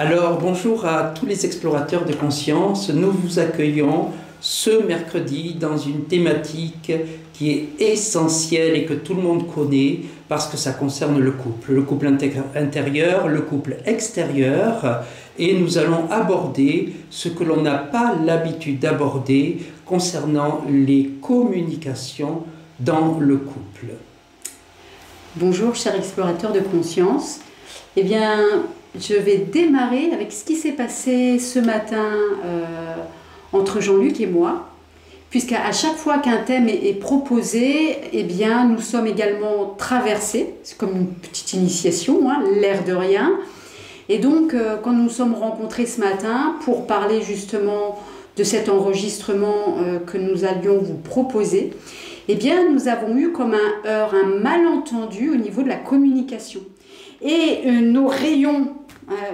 Alors, bonjour à tous les explorateurs de conscience. Nous vous accueillons ce mercredi dans une thématique qui est essentielle et que tout le monde connaît parce que ça concerne le couple intérieur, le couple extérieur. Et nous allons aborder ce que l'on n'a pas l'habitude d'aborder concernant les communications dans le couple. Bonjour, chers explorateurs de conscience. Eh bien, je vais démarrer avec ce qui s'est passé ce matin entre Jean-Luc et moi, puisqu'à chaque fois qu'un thème est proposé, eh bien, nous sommes également traversés, c'est comme une petite initiation, l'air de rien. Et donc, quand nous nous sommes rencontrés ce matin pour parler justement de cet enregistrement que nous allions vous proposer, eh bien, nous avons eu comme un heurt, un malentendu au niveau de la communication. Et nos rayons,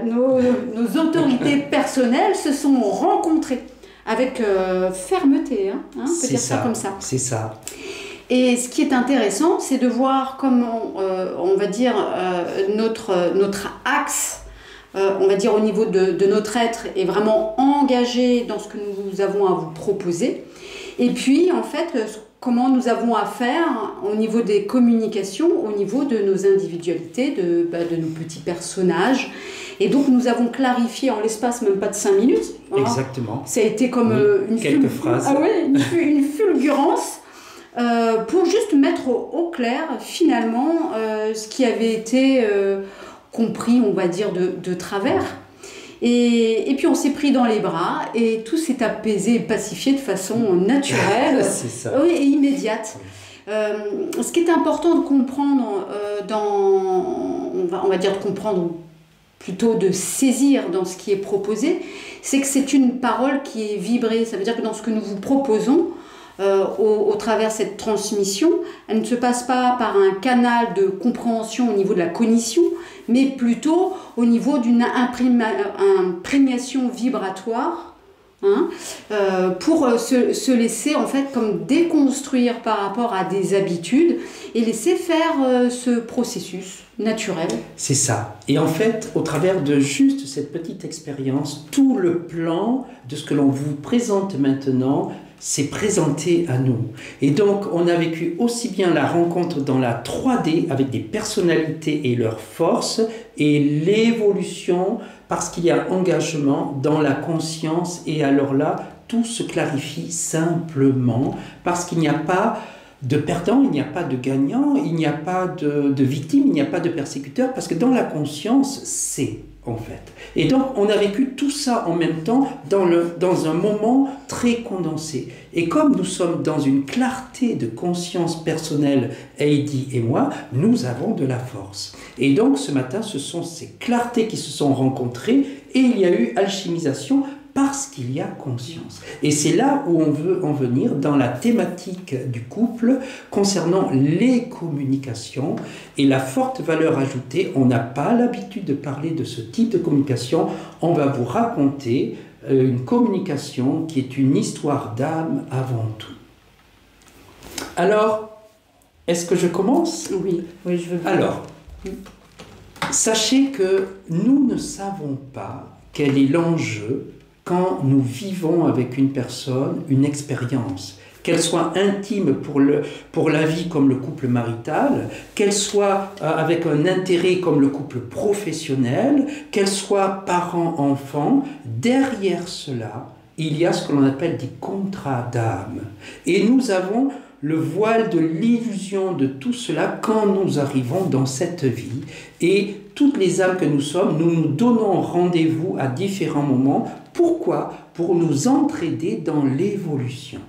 nos autorités personnelles se sont rencontrées avec fermeté, on peut dire ça comme ça. C'est ça. Et ce qui est intéressant, c'est de voir comment, on va dire, notre axe, on va dire au niveau de notre être, est vraiment engagé dans ce que nous avons à vous proposer. Et puis, en fait, comment nous avons à faire au niveau des communications, au niveau de nos individualités, de nos petits personnages. Et donc, nous avons clarifié en l'espace même pas de 5 minutes. Exactement. Ça a été comme quelques phrases. Une fulgurance pour juste mettre au clair, finalement, ce qui avait été compris, on va dire, de travers. Et puis on s'est pris dans les bras et tout s'est apaisé et pacifié de façon naturelle et immédiate. Ce qui est important de comprendre, on va dire de comprendre, plutôt de saisir dans ce qui est proposé, c'est que c'est une parole qui est vibrée. Ça veut dire que dans ce que nous vous proposons, au travers de cette transmission, elle ne se passe pas par un canal de compréhension au niveau de la cognition, mais plutôt au niveau d'une imprégnation vibratoire, pour se laisser en fait comme déconstruire par rapport à des habitudes et laisser faire ce processus naturel. C'est ça. Et en fait, au travers de juste cette petite expérience, tout le plan de ce que l'on vous présente maintenant s'est présenté à nous. Et donc, on a vécu aussi bien la rencontre dans la 3D avec des personnalités et leurs forces et l'évolution parce qu'il y a engagement dans la conscience et alors là, tout se clarifie simplement parce qu'il n'y a pas de perdant, il n'y a pas de gagnant, il n'y a pas de victime, il n'y a pas de persécuteur parce que dans la conscience, c'est en fait. Et donc, on a vécu tout ça en même temps dans un moment très condensé. Et comme nous sommes dans une clarté de conscience personnelle, Heidi et moi, nous avons de la force. Et donc, ce matin, ce sont ces clartés qui se sont rencontrées et il y a eu alchimisation parce qu'il y a conscience. Et c'est là où on veut en venir dans la thématique du couple concernant les communications et la forte valeur ajoutée. On n'a pas l'habitude de parler de ce type de communication. On va vous raconter une communication qui est une histoire d'âme avant tout. Alors, est-ce que je commence ? Oui, je veux bien. Alors, sachez que nous ne savons pas quel est l'enjeu quand nous vivons avec une personne, une expérience, qu'elle soit intime pour la vie comme le couple marital, qu'elle soit avec un intérêt comme le couple professionnel, qu'elle soit parent-enfant, derrière cela, il y a ce que l'on appelle des contrats d'âme. Et nous avons le voile de l'illusion de tout cela quand nous arrivons dans cette vie. Et toutes les âmes que nous sommes, nous nous donnons rendez-vous à différents moments. Pourquoi ? Pour nous entraider dans l'évolution.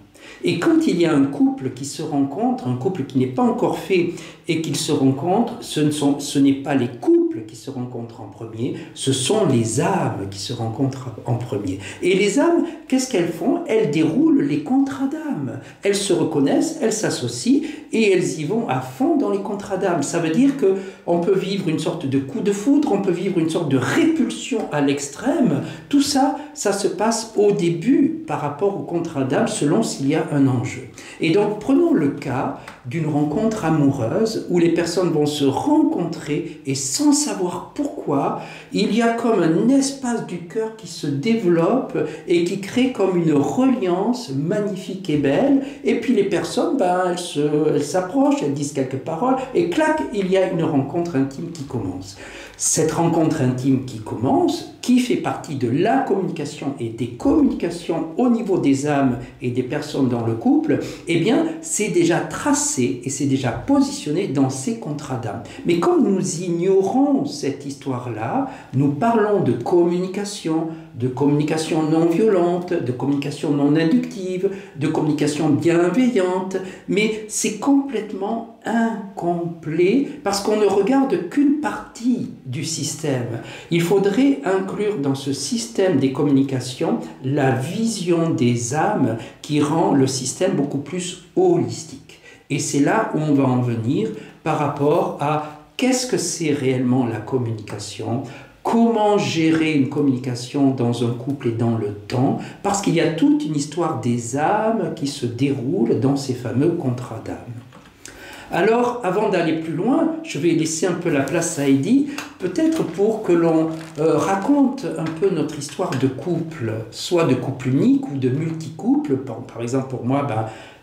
Et quand il y a un couple qui se rencontre, un couple qui n'est pas encore fait et qu'il se rencontre, ce n'est pas les couples qui se rencontrent en premier, ce sont les âmes qui se rencontrent en premier. Et les âmes, qu'est-ce qu'elles font ? Elles déroulent les contrats d'âme. Elles se reconnaissent, elles s'associent et elles y vont à fond dans les contrats d'âme. Ça veut dire qu'on peut vivre une sorte de coup de foudre, on peut vivre une sorte de répulsion à l'extrême. Tout ça, ça se passe au début par rapport au contrat d'âme selon s'il y a un enjeu. Et donc prenons le cas d'une rencontre amoureuse où les personnes vont se rencontrer et sans savoir pourquoi, il y a comme un espace du cœur qui se développe et qui crée comme une reliance magnifique et belle. Et puis les personnes, elles s'approchent, elles disent quelques paroles et clac, il y a une rencontre intime qui commence. Cette rencontre intime qui commence, qui fait partie de la communication et des communications au niveau des âmes et des personnes dans le couple, eh bien, c'est déjà tracé et c'est déjà positionné dans ces contrats d'âme. Mais comme nous ignorons cette histoire-là, nous parlons de communication non violente, de communication non inductive, de communication bienveillante, mais c'est complètement incomplet parce qu'on ne regarde qu'une partie du système. Il faudrait inclure dans ce système des communications la vision des âmes qui rend le système beaucoup plus holistique. Et c'est là où on va en venir par rapport à qu'est-ce que c'est réellement la communication, comment gérer une communication dans un couple et dans le temps, parce qu'il y a toute une histoire des âmes qui se déroule dans ces fameux contrats d'âme. Alors, avant d'aller plus loin, je vais laisser un peu la place à Heidi, peut-être pour que l'on raconte un peu notre histoire de couple, soit de couple unique ou de multicouple. Par exemple, pour moi,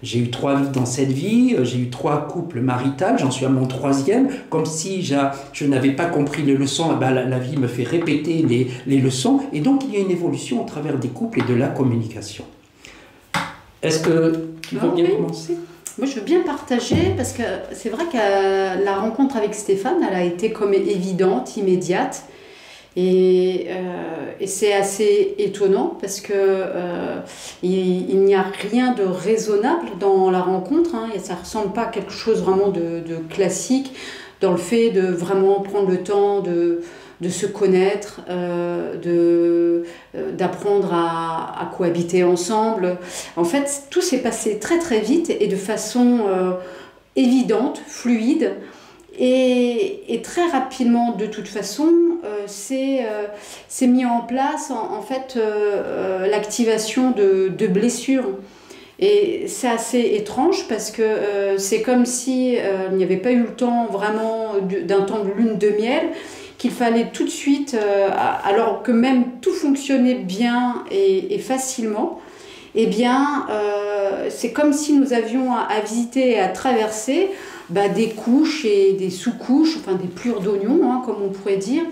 j'ai eu 3 vies dans cette vie, j'ai eu 3 couples maritales, j'en suis à mon 3e, comme si je n'avais pas compris les leçons, la vie me fait répéter les leçons, et donc il y a une évolution au travers des couples et de la communication. Est-ce que tu veux bien commencer ? Moi, je veux bien partager parce que c'est vrai que la rencontre avec Stéphane, elle a été comme évidente, immédiate. Et c'est assez étonnant parce que il n'y a rien de raisonnable dans la rencontre. Et ça ne ressemble pas à quelque chose vraiment de classique dans le fait de vraiment prendre le temps de se connaître, d'apprendre à cohabiter ensemble. En fait, tout s'est passé très très vite et de façon évidente, fluide. Et très rapidement, de toute façon, c'est mis en place en fait l'activation de blessures. Et c'est assez étrange parce que c'est comme si il n'y avait pas eu le temps vraiment d'un temps de lune de miel, qu'il fallait tout de suite, alors que même tout fonctionnait bien et facilement, eh bien, c'est comme si nous avions à visiter et à traverser des couches et des sous-couches, enfin des plures d'oignons, comme on pourrait dire,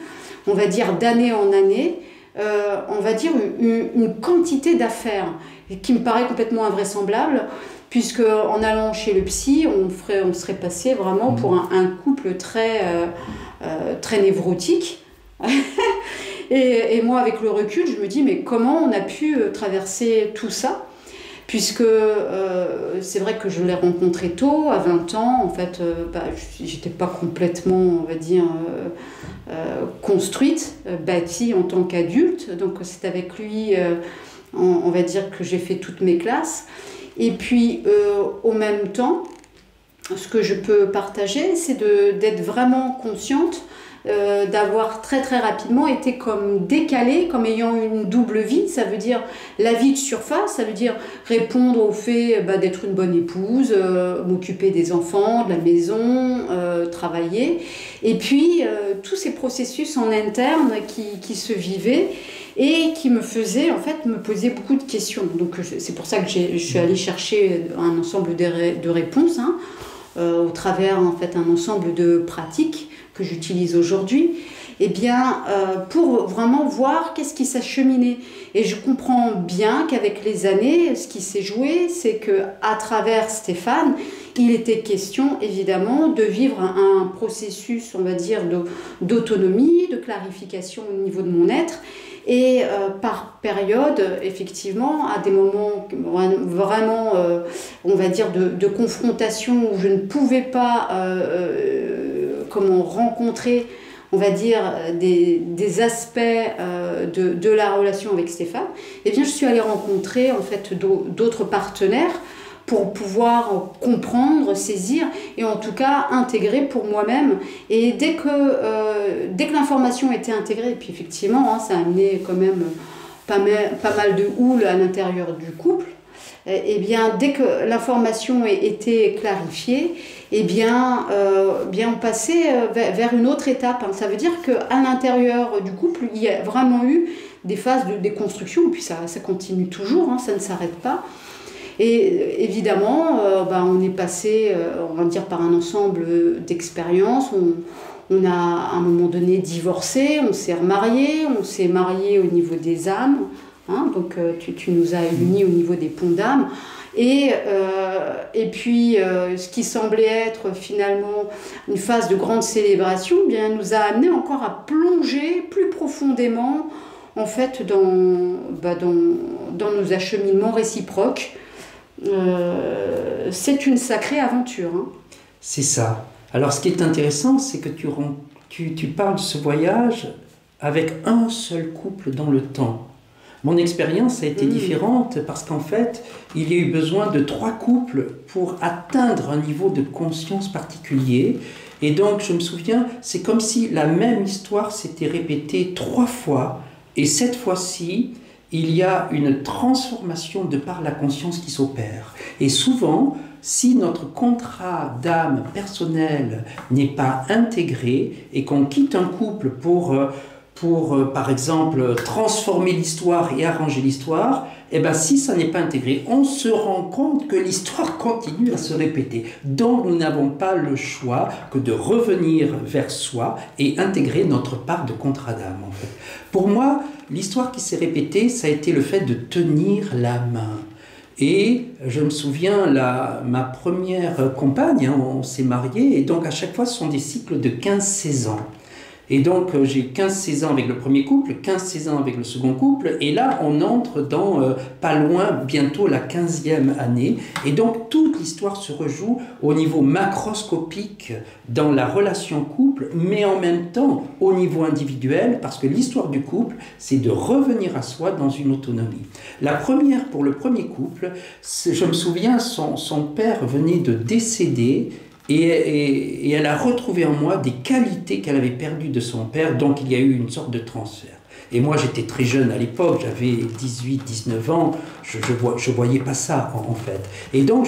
on va dire d'année en année, on va dire une quantité d'affaires qui me paraît complètement invraisemblable, puisque en allant chez le psy, on serait passé vraiment pour un couple très névrotique. et moi, avec le recul, je me dis, mais comment on a pu traverser tout ça ? Puisque c'est vrai que je l'ai rencontré tôt, à 20 ans, en fait, j'étais pas complètement, on va dire, construite, bâtie en tant qu'adulte. Donc c'est avec lui, on va dire, que j'ai fait toutes mes classes. Et puis, au même temps, ce que je peux partager, c'est d'être vraiment consciente, d'avoir très très rapidement été comme décalée, comme ayant une double vie. Ça veut dire la vie de surface, ça veut dire répondre au fait d'être une bonne épouse, m'occuper des enfants, de la maison, travailler. Et puis, tous ces processus en interne qui se vivaient et qui me faisaient en fait me poser beaucoup de questions. Donc c'est pour ça que je suis allée chercher un ensemble de réponses, au travers en fait un ensemble de pratiques que j'utilise aujourd'hui, pour vraiment voir qu'est-ce qui s'acheminait. Et je comprends bien qu'avec les années, ce qui s'est joué, c'est qu'à travers Stéphane, il était question évidemment de vivre un processus, on va dire, d'autonomie, de clarification au niveau de mon être. Et par période, effectivement, à des moments vraiment, on va dire, de confrontation où je ne pouvais pas rencontrer, on va dire, des aspects de la relation avec Stéphane, je suis allée rencontrer en fait d'autres partenaires pour pouvoir comprendre, saisir et en tout cas intégrer pour moi-même. Et dès que l'information était intégrée, et puis effectivement, ça a amené quand même pas mal de houle à l'intérieur du couple, eh bien, dès que l'information était clarifiée, eh bien, on passait vers une autre étape. Ça veut dire qu'à l'intérieur du couple, il y a vraiment eu des phases de déconstruction, puis ça continue toujours, ça ne s'arrête pas. Et évidemment, on est passé, on va dire, par un ensemble d'expériences. On a à un moment donné divorcé, on s'est marié au niveau des âmes. Donc tu nous as unis au niveau des ponts d'âme. Et puis, ce qui semblait être finalement une phase de grande célébration, bien, nous a amené encore à plonger plus profondément en fait, dans nos acheminements réciproques. C'est une sacrée aventure. C'est ça. Alors, ce qui est intéressant, c'est que tu parles de ce voyage avec un seul couple dans le temps. Mon expérience a été différente parce qu'en fait, il y a eu besoin de 3 couples pour atteindre un niveau de conscience particulier. Et donc, je me souviens, c'est comme si la même histoire s'était répétée 3 fois. Et cette fois-ci, il y a une transformation de par la conscience qui s'opère. Et souvent, si notre contrat d'âme personnel n'est pas intégré et qu'on quitte un couple pour par exemple, transformer l'histoire et arranger l'histoire, eh bien, si ça n'est pas intégré, on se rend compte que l'histoire continue à se répéter. Donc, nous n'avons pas le choix que de revenir vers soi et intégrer notre part de contrat d'âme, en fait. Pour moi, l'histoire qui s'est répétée, ça a été le fait de tenir la main. Et je me souviens, ma première compagne, on s'est mariés, et donc à chaque fois, ce sont des cycles de 15-16 ans. Et donc, j'ai 15-16 ans avec le premier couple, 15-16 ans avec le second couple, et là, on entre dans pas loin, bientôt la 15e année. Et donc, toute l'histoire se rejoue au niveau macroscopique dans la relation couple, mais en même temps au niveau individuel, parce que l'histoire du couple, c'est de revenir à soi dans une autonomie. La première, pour le premier couple, je me souviens, son père venait de décéder, et elle a retrouvé en moi des qualités qu'elle avait perdues de son père, donc il y a eu une sorte de transfert. Et moi, j'étais très jeune à l'époque, j'avais 18-19 ans, je voyais pas ça en fait. Et donc,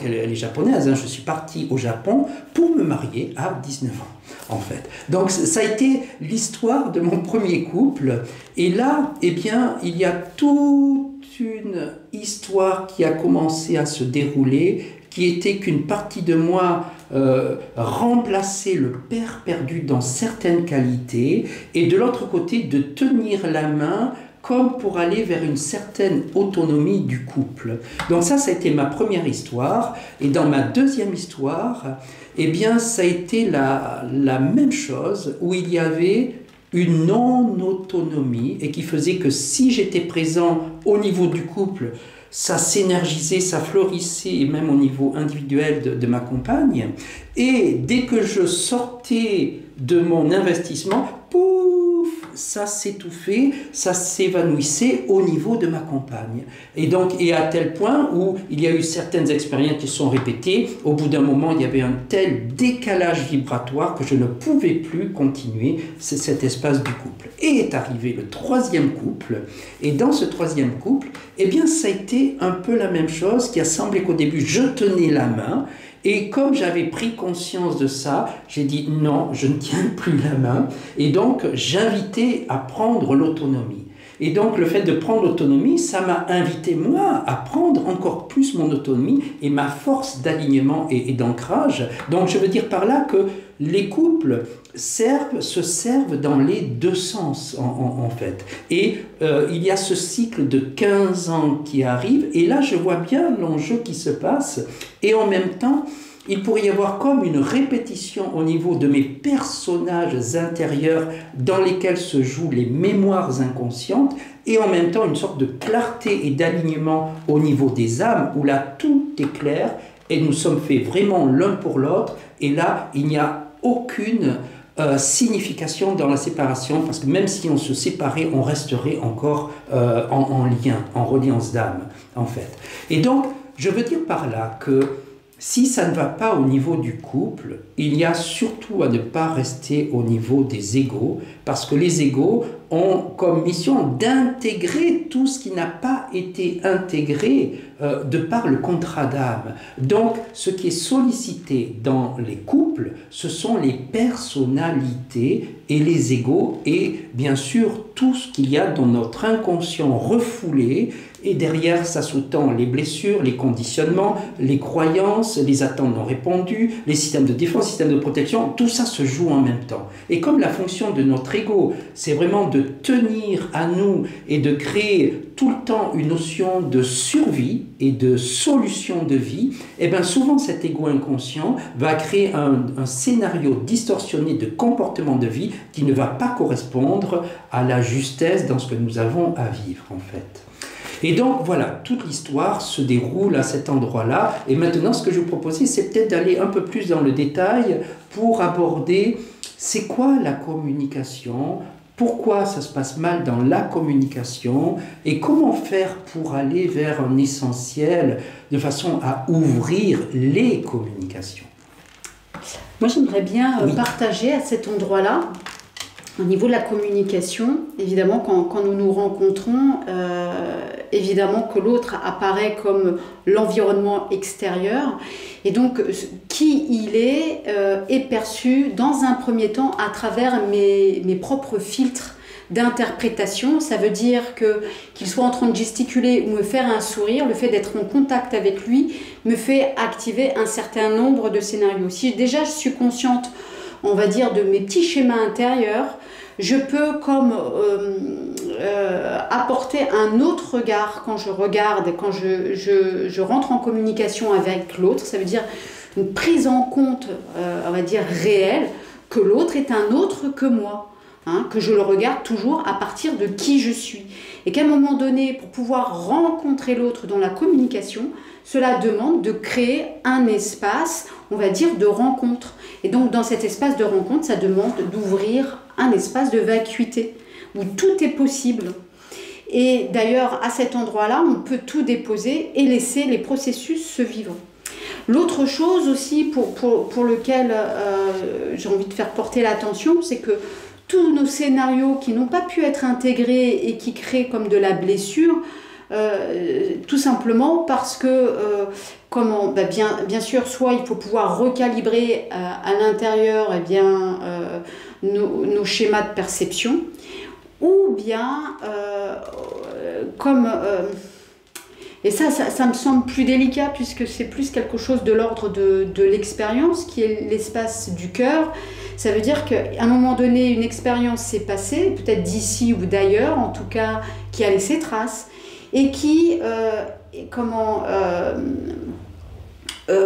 elle est japonaise, je suis parti au Japon pour me marier à 19 ans, en fait. Donc, ça a été l'histoire de mon premier couple. Et là, eh bien, il y a toute une histoire qui a commencé à se dérouler, qui était qu'une partie de moi remplaçait le père perdu dans certaines qualités, et de l'autre côté, de tenir la main comme pour aller vers une certaine autonomie du couple. Donc ça a été ma première histoire. Et dans ma deuxième histoire, eh bien, ça a été la même chose, où il y avait une non-autonomie, et qui faisait que si j'étais présent au niveau du couple, ça s'énergisait, ça florissait, et même au niveau individuel de ma compagne. Et dès que je sortais de mon investissement, pouf, ça s'étouffait, ça s'évanouissait au niveau de ma compagne. Et à tel point où il y a eu certaines expériences qui sont répétées, au bout d'un moment, il y avait un tel décalage vibratoire que je ne pouvais plus continuer cet espace du couple. Et est arrivé le troisième couple, et dans ce troisième couple, eh bien, ça a été un peu la même chose, qui a semblé qu'au début, je tenais la main, et comme j'avais pris conscience de ça, j'ai dit non, je ne tiens plus la main, et donc j'invitais à prendre l'autonomie. Et donc le fait de prendre l'autonomie, ça m'a invité moi à prendre encore plus mon autonomie et ma force d'alignement et d'ancrage. Donc je veux dire par là que les couples se servent dans les deux sens en fait. Et il y a ce cycle de 15 ans qui arrive, et là je vois bien l'enjeu qui se passe, et en même temps, il pourrait y avoir comme une répétition au niveau de mes personnages intérieurs dans lesquels se jouent les mémoires inconscientes, et en même temps une sorte de clarté et d'alignement au niveau des âmes, où là tout est clair et nous sommes faits vraiment l'un pour l'autre, et là il n'y a aucune signification dans la séparation, parce que même si on se séparait, on resterait encore en lien, en reliance d'âme en fait. Et donc je veux dire par là que si ça ne va pas au niveau du couple, il y a surtout à ne pas rester au niveau des égos, parce que les égos ont comme mission d'intégrer tout ce qui n'a pas été intégré de par le contrat d'âme. Donc, ce qui est sollicité dans les couples, ce sont les personnalités et les égos, et bien sûr tout ce qu'il y a dans notre inconscient refoulé. Et derrière, ça sous-tend les blessures, les conditionnements, les croyances, les attentes non répondues, les systèmes de défense, les systèmes de protection, tout ça se joue en même temps. Et comme la fonction de notre ego, c'est vraiment de tenir à nous et de créer tout le temps une notion de survie et de solution de vie, et bien souvent cet ego inconscient va créer un scénario distorsionné de comportement de vie qui ne va pas correspondre à la justesse dans ce que nous avons à vivre en fait. Et donc voilà, toute l'histoire se déroule à cet endroit-là. Et maintenant, ce que je vous propose, c'est peut-être d'aller un peu plus dans le détail pour aborder c'est quoi la communication, pourquoi ça se passe mal dans la communication et comment faire pour aller vers un essentiel de façon à ouvrir les communications. Moi, j'aimerais bien partager à cet endroit-là. Au niveau de la communication, évidemment, quand nous nous rencontrons, évidemment que l'autre apparaît comme l'environnement extérieur. Et donc, qui il est perçu dans un premier temps à travers mes propres filtres d'interprétation. Ça veut dire qu'il soit en train de gesticuler ou me faire un sourire, le fait d'être en contact avec lui me fait activer un certain nombre de scénarios. Si déjà je suis consciente, on va dire, de mes petits schémas intérieurs, je peux comme apporter un autre regard quand je regarde, quand je rentre en communication avec l'autre. Ça veut dire une prise en compte, on va dire, réelle, que l'autre est un autre que moi, hein, que je le regarde toujours à partir de qui je suis. Et qu'à un moment donné, pour pouvoir rencontrer l'autre dans la communication, cela demande de créer un espace, on va dire, de rencontre. Et donc, dans cet espace de rencontre, ça demande d'ouvrir un espace de vacuité, où tout est possible. Et d'ailleurs, à cet endroit-là, on peut tout déposer et laisser les processus se vivre. L'autre chose aussi pour lequel j'ai envie de faire porter l'attention, c'est que tous nos scénarios qui n'ont pas pu être intégrés et qui créent comme de la blessure, tout simplement parce que bien sûr, soit il faut pouvoir recalibrer à l'intérieur nos schémas de perception, ou bien et ça me semble plus délicat puisque c'est plus quelque chose de l'ordre de l'expérience qui est l'espace du cœur. Ça veut dire qu'à un moment donné, une expérience s'est passée, peut-être d'ici ou d'ailleurs, en tout cas, qui a laissé trace et qui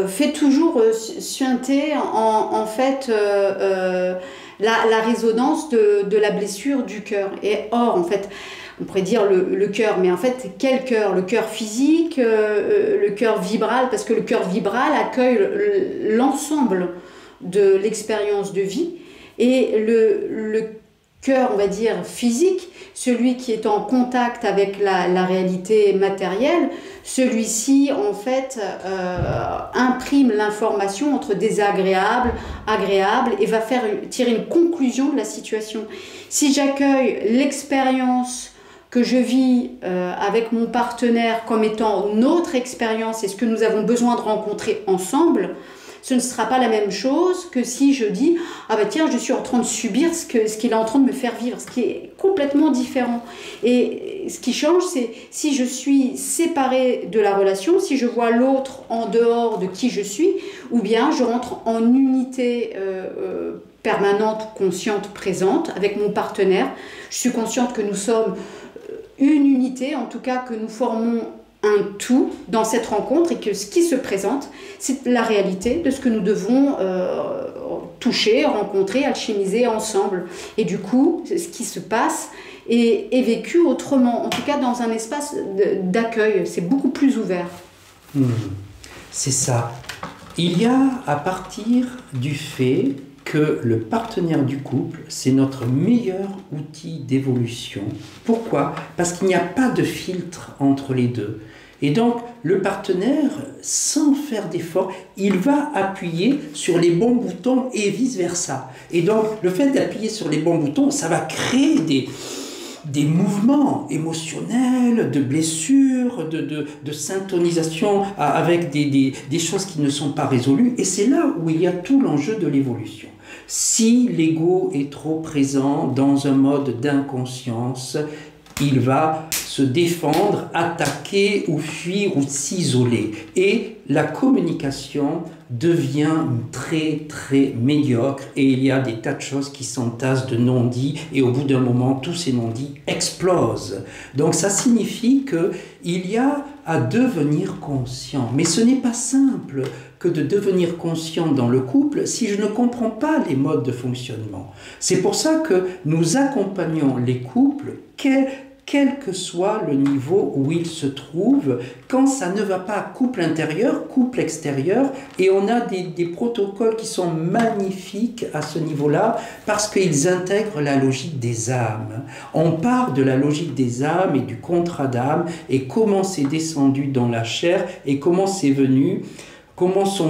fait toujours suinter en fait la résonance de la blessure du cœur. Et or, en fait, on pourrait dire le cœur, mais en fait, quel cœur? Le cœur physique, le cœur vibral, parce que le cœur vibral accueille l'ensemble de l'expérience de vie, et le cœur, on va dire, physique, celui qui est en contact avec la réalité matérielle, celui-ci, en fait, imprime l'information entre désagréable, agréable, et va tirer une conclusion de la situation. Si j'accueille l'expérience que je vis avec mon partenaire comme étant notre expérience et ce que nous avons besoin de rencontrer ensemble, ce ne sera pas la même chose que si je dis « Ah bah tiens, je suis en train de subir ce qu'il est en train de me faire vivre », ce qui est complètement différent. Et ce qui change, c'est si je suis séparée de la relation, si je vois l'autre en dehors de qui je suis, ou bien je rentre en unité permanente, consciente, présente avec mon partenaire. Je suis consciente que nous sommes une unité, en tout cas que nous formons un tout dans cette rencontre et que ce qui se présente, c'est la réalité de ce que nous devons toucher, rencontrer, alchimiser ensemble. Et du coup, ce qui se passe est vécu autrement, en tout cas dans un espace d'accueil, c'est beaucoup plus ouvert. C'est ça. Il y a, à partir du fait que le partenaire du couple, c'est notre meilleur outil d'évolution. Pourquoi? Parce qu'il n'y a pas de filtre entre les deux. Et donc, le partenaire, sans faire d'effort, il va appuyer sur les bons boutons et vice-versa. Et donc, le fait d'appuyer sur les bons boutons, ça va créer des mouvements émotionnels, de blessures, de syntonisation avec des choses qui ne sont pas résolues. Et c'est là où il y a tout l'enjeu de l'évolution. Si l'ego est trop présent dans un mode d'inconscience, il va se défendre, attaquer ou fuir ou s'isoler. Et la communication devient très très médiocre et il y a des tas de choses qui s'entassent de non-dits et au bout d'un moment, tous ces non-dits explosent. Donc ça signifie qu'il y a à devenir conscient. Mais ce n'est pas simple que de devenir conscient dans le couple si je ne comprends pas les modes de fonctionnement. C'est pour ça que nous accompagnons les couples, quel que soit le niveau où ils se trouvent, quand ça ne va pas, couple intérieur, couple extérieur, et on a des protocoles qui sont magnifiques à ce niveau-là, parce qu'ils intègrent la logique des âmes. On part de la logique des âmes et du contrat d'âme, et comment c'est descendu dans la chair, et comment sont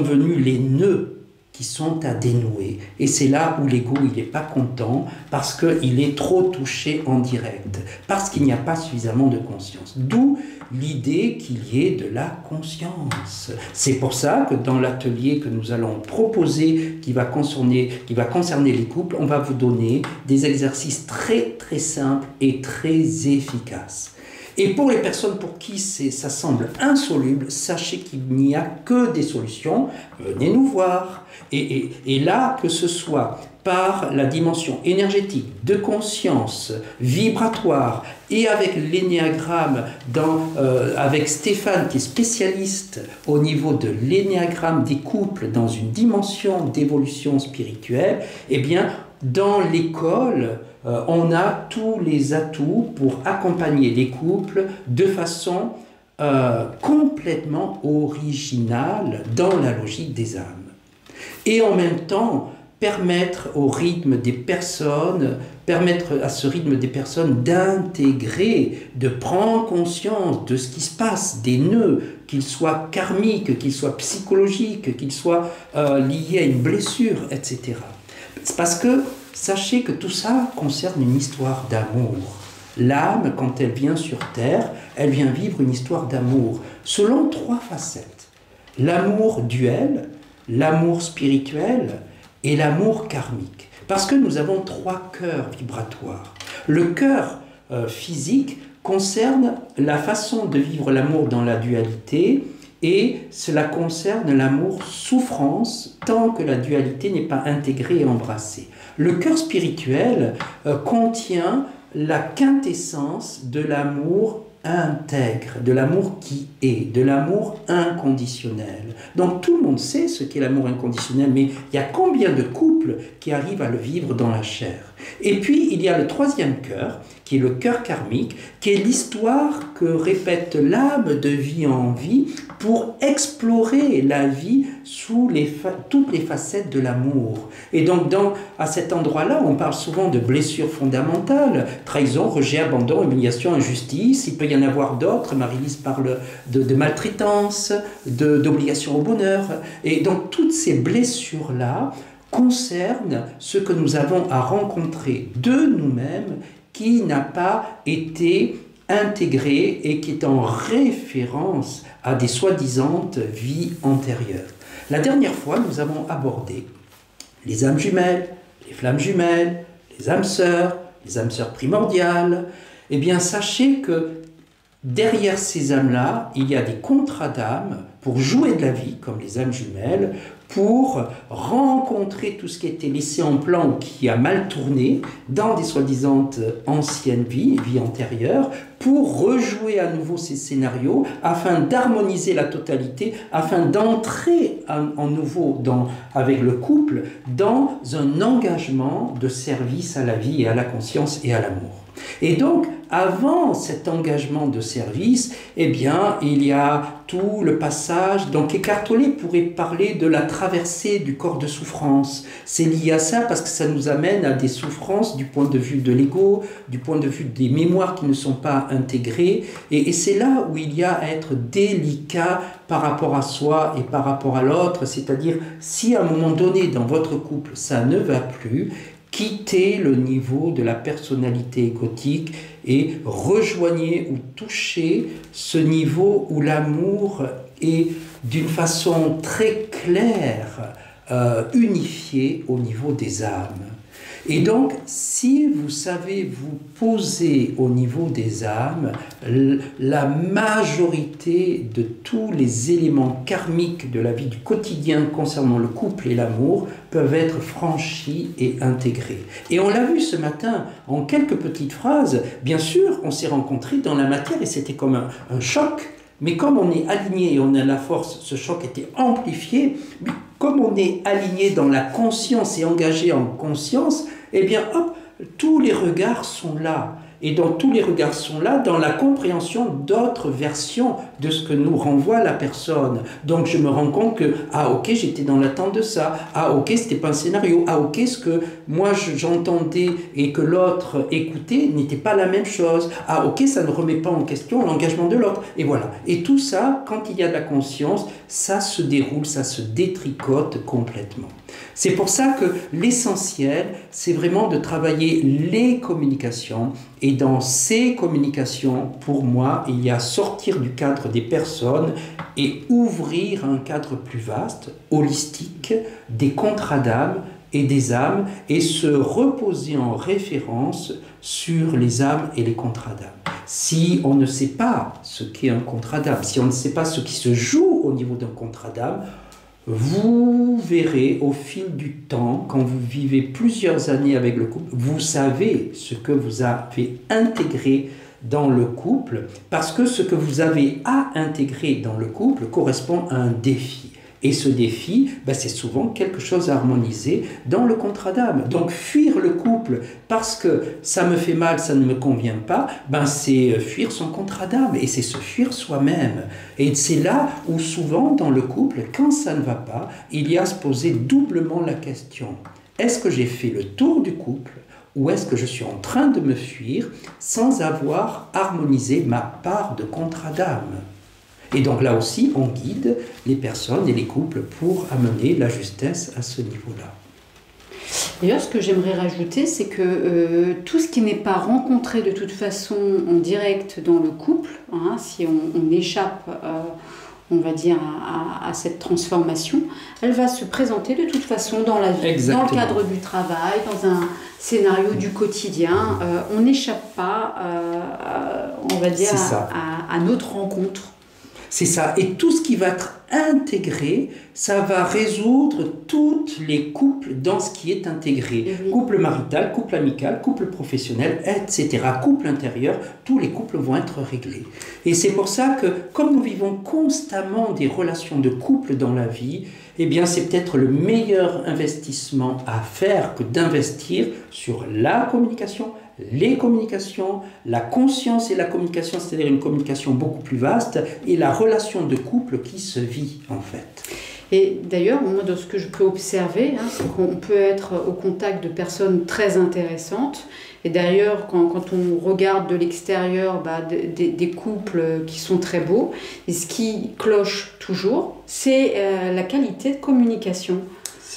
venus les nœuds qui sont à dénouer. Et c'est là où l'ego, il n'est pas content, parce qu'il est trop touché en direct, parce qu'il n'y a pas suffisamment de conscience. D'où l'idée qu'il y ait de la conscience. C'est pour ça que dans l'atelier que nous allons proposer, qui va concerner les couples, on va vous donner des exercices très très simples et très efficaces. Et pour les personnes pour qui ça semble insoluble, sachez qu'il n'y a que des solutions. Venez nous voir. Et là, que ce soit par la dimension énergétique, de conscience, vibratoire, et avec l'énéagramme, avec Stéphane qui est spécialiste au niveau de l'énéagramme des couples dans une dimension d'évolution spirituelle, eh bien, dans l'école, on a tous les atouts pour accompagner les couples de façon complètement originale dans la logique des âmes. Et en même temps, permettre à ce rythme des personnes d'intégrer, de prendre conscience de ce qui se passe, des nœuds, qu'ils soient karmiques, qu'ils soient psychologiques, qu'ils soient liés à une blessure, etc. C'est parce que sachez que tout ça concerne une histoire d'amour. L'âme, quand elle vient sur Terre, elle vient vivre une histoire d'amour selon 3 facettes. L'amour duel, l'amour spirituel et l'amour karmique. Parce que nous avons 3 cœurs vibratoires. Le cœur physique concerne la façon de vivre l'amour dans la dualité et cela concerne l'amour souffrance tant que la dualité n'est pas intégrée et embrassée. Le cœur spirituel contient la quintessence de l'amour intègre, de l'amour qui est, de l'amour inconditionnel. Donc tout le monde sait ce qu'est l'amour inconditionnel, mais il y a combien de couples qui arrivent à le vivre dans la chair? Et puis il y a le 3e cœur, qui est le cœur karmique, qui est l'histoire que répète l'âme de vie en vie pour explorer la vie sous toutes les facettes de l'amour. Et donc à cet endroit-là, on parle souvent de blessures fondamentales, trahison, rejet, abandon, humiliation, injustice. Il peut y en avoir d'autres. Marie-Lise parle de maltraitance, d'obligation au bonheur. Et donc toutes ces blessures-là concernent ce que nous avons à rencontrer de nous-mêmes qui n'a pas été intégré et qui est en référence à des soi-disant vies antérieures. La dernière fois, nous avons abordé les âmes jumelles, les flammes jumelles, les âmes sœurs primordiales. Eh bien, sachez que derrière ces âmes-là, il y a des contrats d'âmes pour jouer de la vie, comme les âmes jumelles, pour rencontrer tout ce qui a été laissé en plan ou qui a mal tourné dans des soi-disant anciennes vies antérieures, pour rejouer à nouveau ces scénarios afin d'harmoniser la totalité, afin d'entrer en nouveau avec le couple dans un engagement de service à la vie et à la conscience et à l'amour. Et donc, avant cet engagement de service, eh bien, il y a tout le passage. Donc, Eckhart Tolle pourrait parler de la traversée du corps de souffrance. C'est lié à ça parce que ça nous amène à des souffrances du point de vue de l'ego, du point de vue des mémoires qui ne sont pas intégrer. Et c'est là où il y a à être délicat par rapport à soi et par rapport à l'autre. C'est-à-dire, si à un moment donné dans votre couple, ça ne va plus, quittez le niveau de la personnalité égotique et rejoignez ou touchez ce niveau où l'amour est d'une façon très claire, unifié au niveau des âmes. Et donc, si vous savez vous poser au niveau des âmes, la majorité de tous les éléments karmiques de la vie du quotidien concernant le couple et l'amour peuvent être franchis et intégrés. Et on l'a vu ce matin en quelques petites phrases. Bien sûr, on s'est rencontrés dans la matière et c'était comme un choc. Mais comme on est aligné et on a la force, ce choc était amplifié. Mais comme on est aligné dans la conscience et engagé en conscience, eh bien, hop, tous les regards sont là. Et donc, tous les regards sont là dans la compréhension d'autres versions de ce que nous renvoie la personne. Donc, je me rends compte que, ah ok, j'étais dans l'attente de ça. Ah ok, c'était pas un scénario. Ah ok, ce que moi j'entendais et que l'autre écoutait n'était pas la même chose. Ah ok, ça ne remet pas en question l'engagement de l'autre. Et voilà. Et tout ça, quand il y a de la conscience, ça se déroule, ça se détricote complètement. C'est pour ça que l'essentiel, c'est vraiment de travailler les communications. Et dans ces communications, pour moi, il y a sortir du cadre des personnes et ouvrir un cadre plus vaste, holistique, des contrats d'âme et des âmes, et se reposer en référence sur les âmes et les contrats d'âme. Si on ne sait pas ce qu'est un contrat d'âme, si on ne sait pas ce qui se joue au niveau d'un contrat d'âme, vous verrez au fil du temps, quand vous vivez plusieurs années avec le couple, vous savez ce que vous avez intégré dans le couple, parce que ce que vous avez à intégrer dans le couple correspond à un défi. Et ce défi, c'est souvent quelque chose à harmoniser dans le contrat d'âme. Donc fuir le couple parce que ça me fait mal, ça ne me convient pas, c'est fuir son contrat d'âme et c'est se fuir soi-même. Et c'est là où souvent dans le couple, quand ça ne va pas, il y a à se poser doublement la question. Est-ce que j'ai fait le tour du couple ou est-ce que je suis en train de me fuir sans avoir harmonisé ma part de contrat d'âme ? Et donc là aussi, on guide les personnes et les couples pour amener la justesse à ce niveau-là. D'ailleurs, ce que j'aimerais rajouter, c'est que tout ce qui n'est pas rencontré de toute façon en direct dans le couple, si on échappe, on va dire, à cette transformation, elle va se présenter de toute façon dans la vie, Exactement. dans le cadre du travail, dans un scénario du quotidien. On n'échappe pas, on va dire, à notre rencontre. C'est ça. Et tout ce qui va être intégré, ça va résoudre tous les couples dans ce qui est intégré. Oui. Couple marital, couple amical, couple professionnel, etc. Couple intérieur, tous les couples vont être réglés. Et c'est pour ça que, comme nous vivons constamment des relations de couple dans la vie, eh bien, c'est peut-être le meilleur investissement à faire que d'investir sur la communication, les communications, la conscience et la communication, c'est-à-dire une communication beaucoup plus vaste, et la relation de couple qui se vit en fait. Et d'ailleurs, moi, de ce que je peux observer, c'est qu'on peut être au contact de personnes très intéressantes. Et d'ailleurs, quand on regarde de l'extérieur des couples qui sont très beaux, et ce qui cloche toujours, c'est la qualité de communication.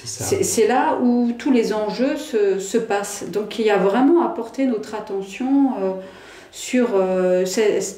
C'est là où tous les enjeux se passent. Donc il y a vraiment à porter notre attention sur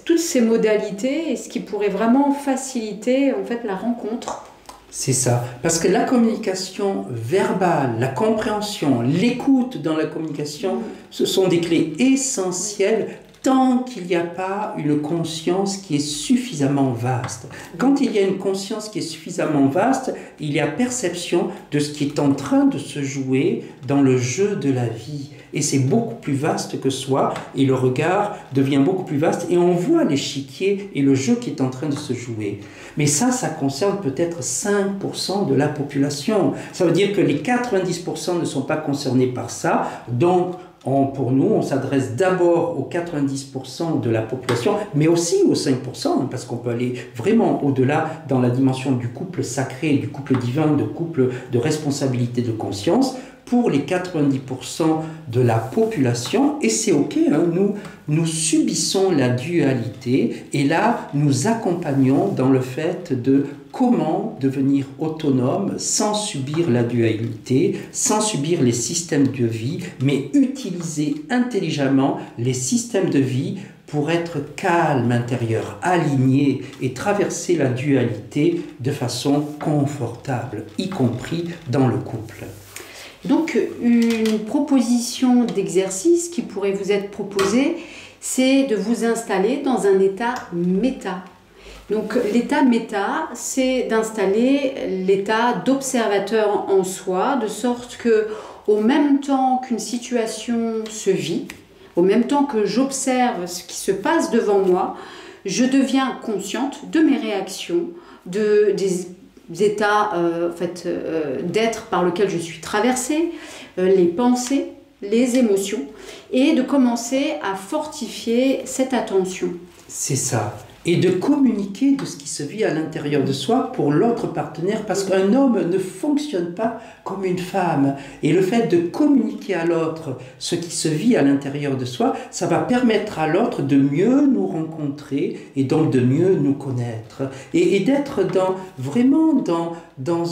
toutes ces modalités et ce qui pourrait vraiment faciliter en fait la rencontre. C'est ça, parce que la communication verbale, la compréhension, l'écoute dans la communication, ce sont des clés essentielles tant qu'il n'y a pas une conscience qui est suffisamment vaste. Quand il y a une conscience qui est suffisamment vaste, il y a perception de ce qui est en train de se jouer dans le jeu de la vie. Et c'est beaucoup plus vaste que soi, et le regard devient beaucoup plus vaste, et on voit l'échiquier et le jeu qui est en train de se jouer. Mais ça concerne peut-être 5% de la population. Ça veut dire que les 90% ne sont pas concernés par ça, donc pour nous, on s'adresse d'abord aux 90% de la population, mais aussi aux 5%, parce qu'on peut aller vraiment au-delà dans la dimension du couple sacré, du couple divin, du couple de responsabilité de conscience, pour les 90% de la population, et c'est ok, hein, nous subissons la dualité, et là, nous accompagnons dans le fait de comment devenir autonome sans subir la dualité, sans subir les systèmes de vie, mais utiliser intelligemment les systèmes de vie pour être calme intérieur, aligné et traverser la dualité de façon confortable, y compris dans le couple. Donc, une proposition d'exercice qui pourrait vous être proposée, c'est de vous installer dans un état méta. Donc, l'état méta, c'est d'installer l'état d'observateur en soi, de sorte que, au même temps qu'une situation se vit, au même temps que j'observe ce qui se passe devant moi, je deviens consciente de mes réactions, des états d'être par lesquels je suis traversée, les pensées, les émotions, et de commencer à fortifier cette attention. C'est ça. Et de communiquer de ce qui se vit à l'intérieur de soi pour l'autre partenaire, parce qu'un homme ne fonctionne pas comme une femme. Et le fait de communiquer à l'autre ce qui se vit à l'intérieur de soi, ça va permettre à l'autre de mieux nous rencontrer et donc de mieux nous connaître. Et d'être vraiment dans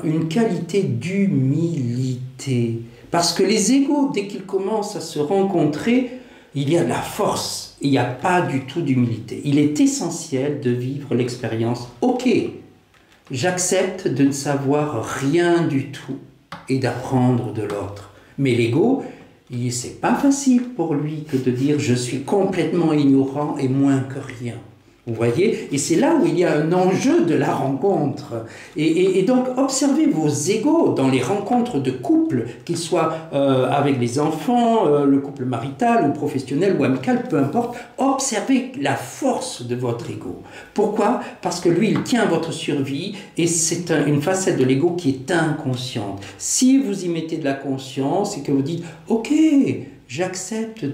une qualité d'humilité. Parce que les égos, dès qu'ils commencent à se rencontrer, il y a de la force. Il n'y a pas du tout d'humilité. Il est essentiel de vivre l'expérience. Ok, j'accepte de ne savoir rien du tout et d'apprendre de l'autre. Mais l'ego, c'est pas facile pour lui que de dire je suis complètement ignorant et moins que rien. Vous voyez? Et c'est là où il y a un enjeu de la rencontre. Et donc, observez vos égos dans les rencontres de couple, qu'ils soient avec les enfants, le couple marital ou professionnel ou amical, peu importe. Observez la force de votre ego. Pourquoi? Parce que lui, il tient à votre survie et c'est une facette de l'ego qui est inconsciente. Si vous y mettez de la conscience et que vous dites « Ok, j'accepte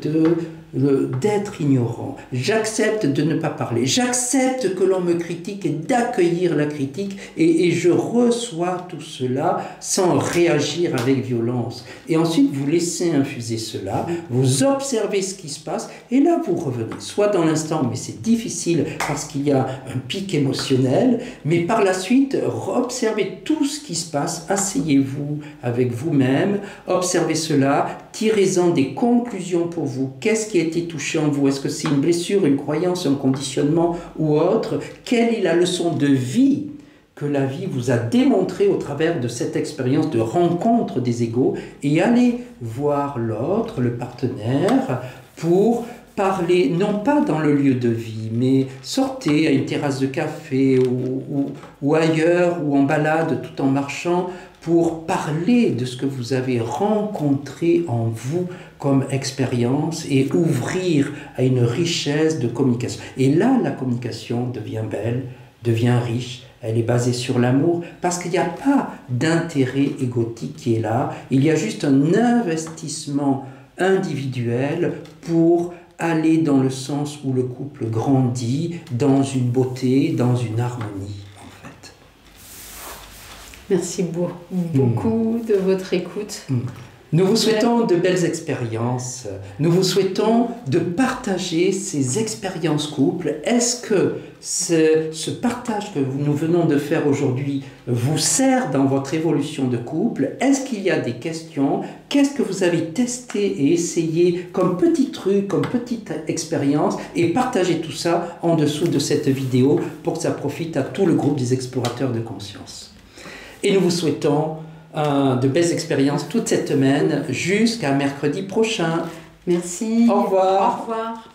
d'être ignorant, j'accepte de ne pas parler, j'accepte que l'on me critique et d'accueillir la critique et je reçois tout cela sans réagir avec violence. Et ensuite, vous laissez infuser cela, vous observez ce qui se passe et là, vous revenez, soit dans l'instant, mais c'est difficile parce qu'il y a un pic émotionnel, mais par la suite, observez tout ce qui se passe, asseyez-vous avec vous-même, observez cela, tirez-en des conclusions pour vous. Qu'est-ce qui a été touché en vous? Est-ce que c'est une blessure, une croyance, un conditionnement ou autre? Quelle est la leçon de vie que la vie vous a démontrée au travers de cette expérience de rencontre des égos? Et allez voir l'autre, le partenaire, pour parler, non pas dans le lieu de vie, mais sortez à une terrasse de café ou ailleurs, ou en balade tout en marchant, pour parler de ce que vous avez rencontré en vous comme expérience et ouvrir à une richesse de communication. Et là, la communication devient belle, devient riche, elle est basée sur l'amour, parce qu'il n'y a pas d'intérêt égotique qui est là, il y a juste un investissement individuel pour aller dans le sens où le couple grandit, dans une beauté, dans une harmonie. Merci beaucoup de votre écoute. Nous vous souhaitons de belles expériences. Nous vous souhaitons de partager ces expériences couple. Est-ce que ce partage que nous venons de faire aujourd'hui vous sert dans votre évolution de couple? Est-ce qu'il y a des questions? Qu'est-ce que vous avez testé et essayé comme petit truc, comme petite expérience? Et partagez tout ça en dessous de cette vidéo pour que ça profite à tout le groupe des explorateurs de conscience. Et nous vous souhaitons de belles expériences toute cette semaine jusqu'à mercredi prochain. Merci. Au revoir. Au revoir.